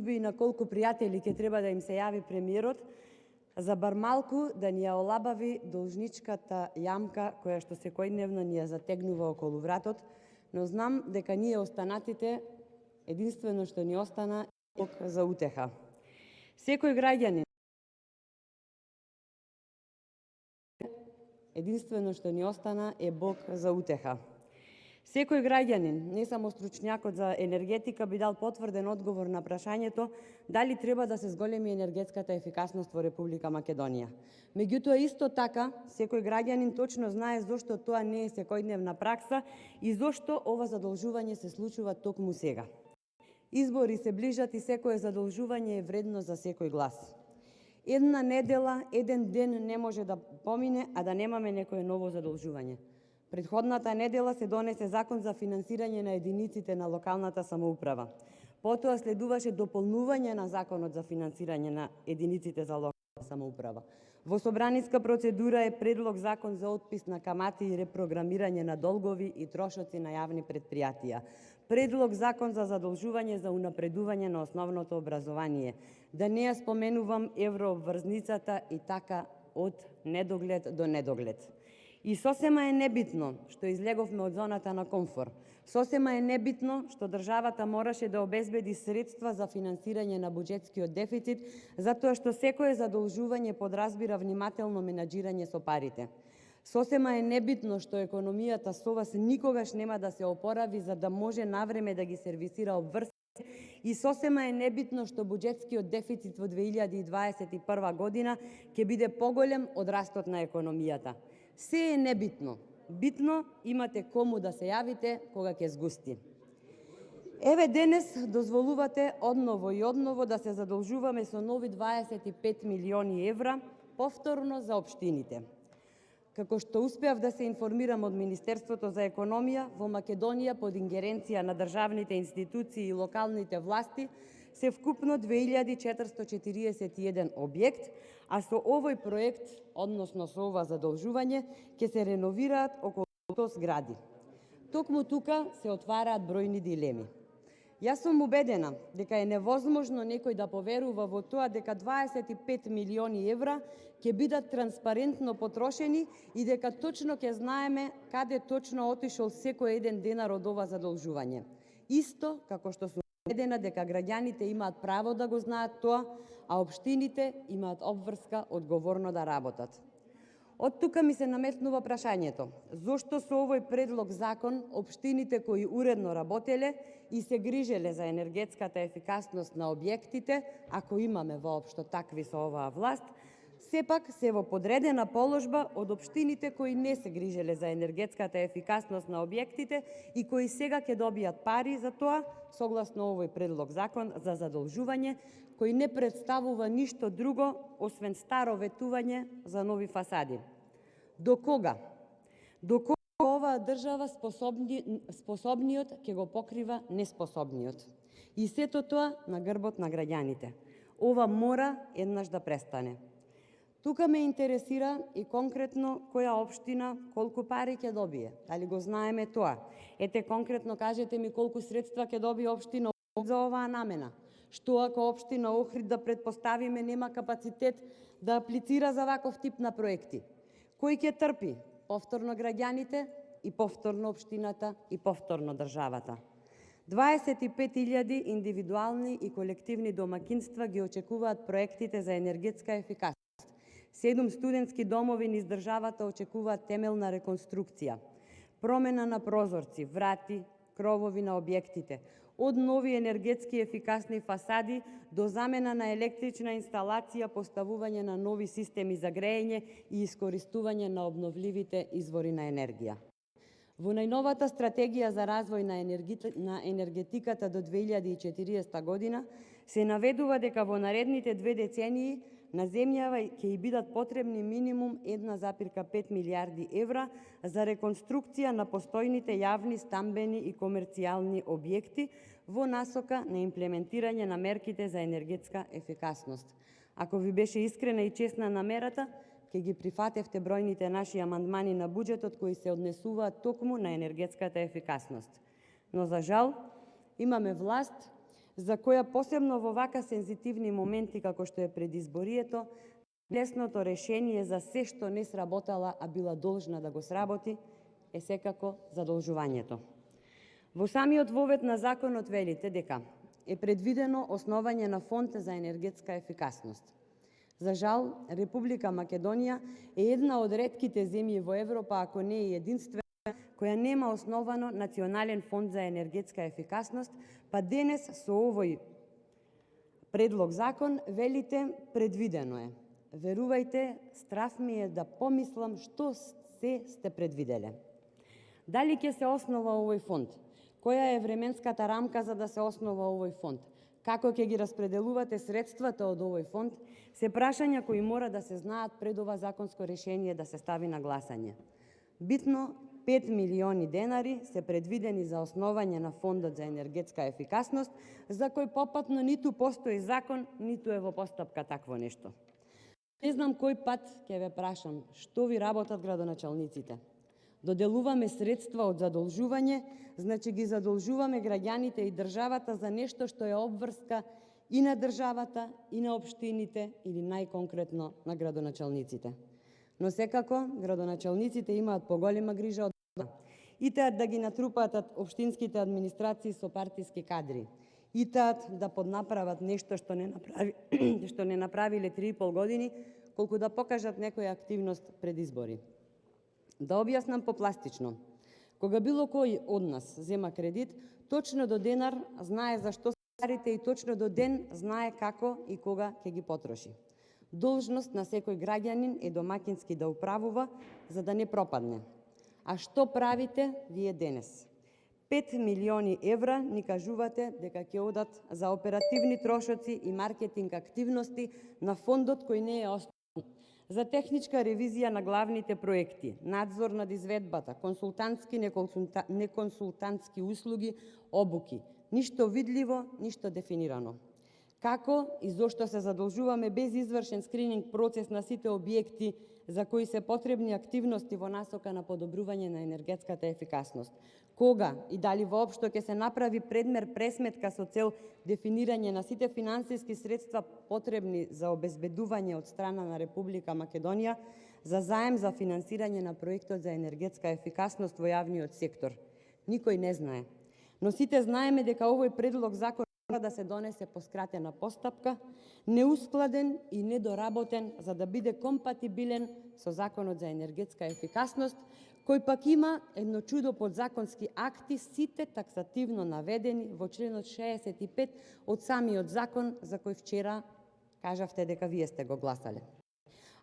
служби и на колку пријатели ќе треба да им се јави премиерот, за бар малку да ни ја олабави должничката јамка која што секојдневно ни ја затегнува околу вратот, но знам дека ние останатите единствено што ни остана е Бог за утеха. Секој граѓанин единствено што ни остана е Бог за утеха. Секој граѓанин, не само стручњакот за енергетика, би дал потврден одговор на прашањето дали треба да се зголеми енергетската ефикасност во Република Македонија. Меѓутоа, исто така, секој граѓанин точно знае зошто тоа не е секојдневна пракса и зошто ова задолжување се случува токму сега. Избори се ближат и секое задолжување е вредно за секој глас. Една недела, еден ден не може да помине, а да немаме некое ново задолжување. Предходната недела се донесе закон за финансирање на единиците на локалната самоуправа. Потоа следуваше дополнување на законот за финансирање на единиците за локална самоуправа. Во собраниска процедура е предлог закон за отпис на камати и репрограмирање на долгови и трошоци на јавни предпријатија. Предлог закон за задолжување за унапредување на основното образование. Да не ја споменувам еврообврзницата и така од недоглед до недоглед. И сосема е небитно што излеговме од зоната на комфор. Сосема е небитно што државата мораше да обезбеди средства за финансирање на буџетскиот дефицит, затоа што секое задолжување подразбира внимателно менаџирање со парите. Сосема е небитно што економијата со вас никогаш нема да се опорави за да може навреме да ги сервисира обврските и сосема е небитно што буџетскиот дефицит во 2021 година ќе биде поголем од растот на економијата. Се е небитно. Битно имате кому да се јавите кога ќе згусти. Еве денес дозволувате одново и одново да се задолжуваме со нови 25 милиони евра повторно за општините. Како што успеав да се информирам од Министерството за економија, во Македонија под ингеренција на државните институции и локалните власти се вкупно 2441 објект, а со овој проект, односно со ова задолжување, ќе се реновираат околу 100 згради. Токму тука се отвараат бројни дилеми. Јас сум убедена дека е невозможно некој да поверува во тоа дека 25 милиони евра ќе бидат транспарентно потрошени и дека точно ќе знаеме каде точно отишол секој еден денар од ова задолжување. Исто како што сум убедена дека граѓаните имаат право да го знаат тоа, а општините имаат обврска одговорно да работат. Од тука ми се наметнува прашањето, зошто со овој предлог закон општините кои уредно работеле и се грижеле за енергетската ефикасност на објектите, ако имаме воопшто такви со оваа власт, сепак се во подредена положба од општините кои не се грижеле за енергетската ефикасност на објектите и кои сега ќе добијат пари за тоа, согласно овој предлог закон за задолжување, кој не представува ништо друго освен старо ветување за нови фасади. До кога? До кога оваа држава способниот ќе го покрива неспособниот? И сето тоа на грбот на граѓаните. Ова мора еднаш да престане. Тука ме интересира и конкретно која општина колку пари ќе добие. Дали го знаеме тоа? Ете конкретно кажете ми колку средства ќе добие општина за оваа намена. Што ако општина Охрид, да предпоставиме, нема капацитет да аплицира за ваков тип на проекти? Кој ќе трпи? Повторно граѓаните и повторно општината и повторно државата. 25.000 индивидуални и колективни домакинства ги очекуваат проектите за енергетска ефикасност. 7 студентски домови низ државата очекуваат темелна реконструкција, промена на прозорци, врати, кровови на објектите, од нови енергетски ефикасни фасади до замена на електрична инсталација, поставување на нови системи за грејење и искористување на обновливите извори на енергија. Во најновата стратегија за развој на енергетиката до 2040 година се наведува дека во наредните 2 децении на земјава ќе бидат потребни минимум 1,5 милиарди евра за реконструкција на постојните јавни, стамбени и комерцијални објекти во насока на имплементирање на мерките за енергетска ефикасност. Ако ви беше искрена и честна намерата, ќе ги прифатевте бројните наши амандмани на буџетот кои се однесуваат токму на енергетската ефикасност. Но за жал, имаме власт за која посебно во вака сензитивни моменти како што е предизборието, лесното решение за се што не сработала, а била должна да го сработи, е секако задолжувањето. Во самиот вовед на законот велите дека е предвидено основање на фонд за енергетска ефикасност. За жал, Република Македонија е една од ретките земји во Европа, ако не и единствена, која нема основано национален фонд за енергетска ефикасност, па денес со овој предлог закон велите предвидено е. Верувајте, страв ми е да помислам што се сте предвиделе. Дали ќе се основа овој фонд? Која е временската рамка за да се основа овој фонд? Како ќе ги распределувате средствата од овој фонд? Се прашања кои мора да се знаат пред ова законско решение да се стави на гласање. Битно, 5 милиони денари се предвидени за основање на фондот за енергетска ефикасност, за кој попатно ниту постои закон, ниту е во постапка такво нешто. Не знам кој пат ќе ве прашам, што ви работат градоначалниците? Доделуваме средства од задолжување, значи ги задолжуваме граѓаните и државата за нешто што е обврска и на државата, и на општините, или најконкретно на градоначалниците. Но секако, градоначалниците имаат поголема грижа од тоа. Итаат да ги натрупаат општинските администрации со партиски кадри. Итаат да поднаправат нешто што не направиле 3,5 години, колку да покажат некоја активност пред избори. Да објаснам попластично. Кога било кој од нас зема кредит, точно до денар знае за што се парите и точно до ден знае како и кога ќе ги потроши. Должност на секој граѓанин е домакински да управува, за да не пропадне. А што правите вие денес? 5 милиони евра ни кажувате дека ќе одат за оперативни трошоци и маркетинг активности на фондот кој не е основан, за техничка ревизија на главните проекти, надзор над изведбата, консултантски, неконсултантски услуги, обуки. Ништо видливо, ништо дефинирано. Како и зошто се задолжуваме без извршен скрининг процес на сите објекти за кои се потребни активности во насока на подобрување на енергетската ефикасност? Кога и дали воопшто ќе се направи предмер пресметка со цел дефинирање на сите финансиски средства потребни за обезбедување од страна на Република Македонија за заем за финансирање на проектот за енергетска ефикасност во јавниот сектор? Никој не знае. Но сите знаеме дека овој предлог закон мора да се донесе по скратена постапка, неускладен и недоработен за да биде компатибилен со Законот за енергетска ефикасност, кој пак има едно чудо подзаконски акти, сите таксативно наведени во членот 65 од самиот закон за кој вчера кажавте дека вие сте го гласале.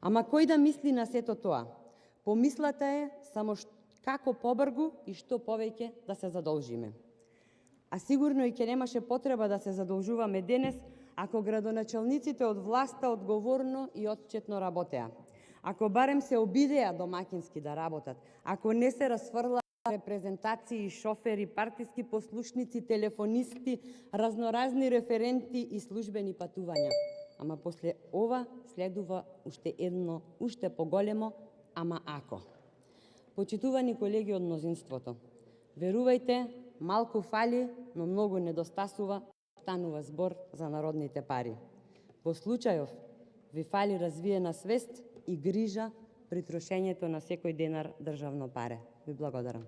Ама кој да мисли на сето тоа? Помислата е само како побрзо и што повеќе да се задолжиме. А сигурно и ќе немаше потреба да се задолжуваме денес, ако градоначалниците од власта одговорно и отчетно работеа. Ако барем се обидеа домакински да работат, ако не се расфрлаа репрезентации, шофери, партиски послушници, телефонисти, разноразни референти и службени патувања. Ама после ова следува уште едно, уште поголемо, ама ако. Почитувани колеги од мнозинството, верувајте, малку фали, но многу недостасува, станува збор за народните пари. Во случајов ви фали развиена свест и грижа при трошењето на секој денар државно паре. Ви благодарам.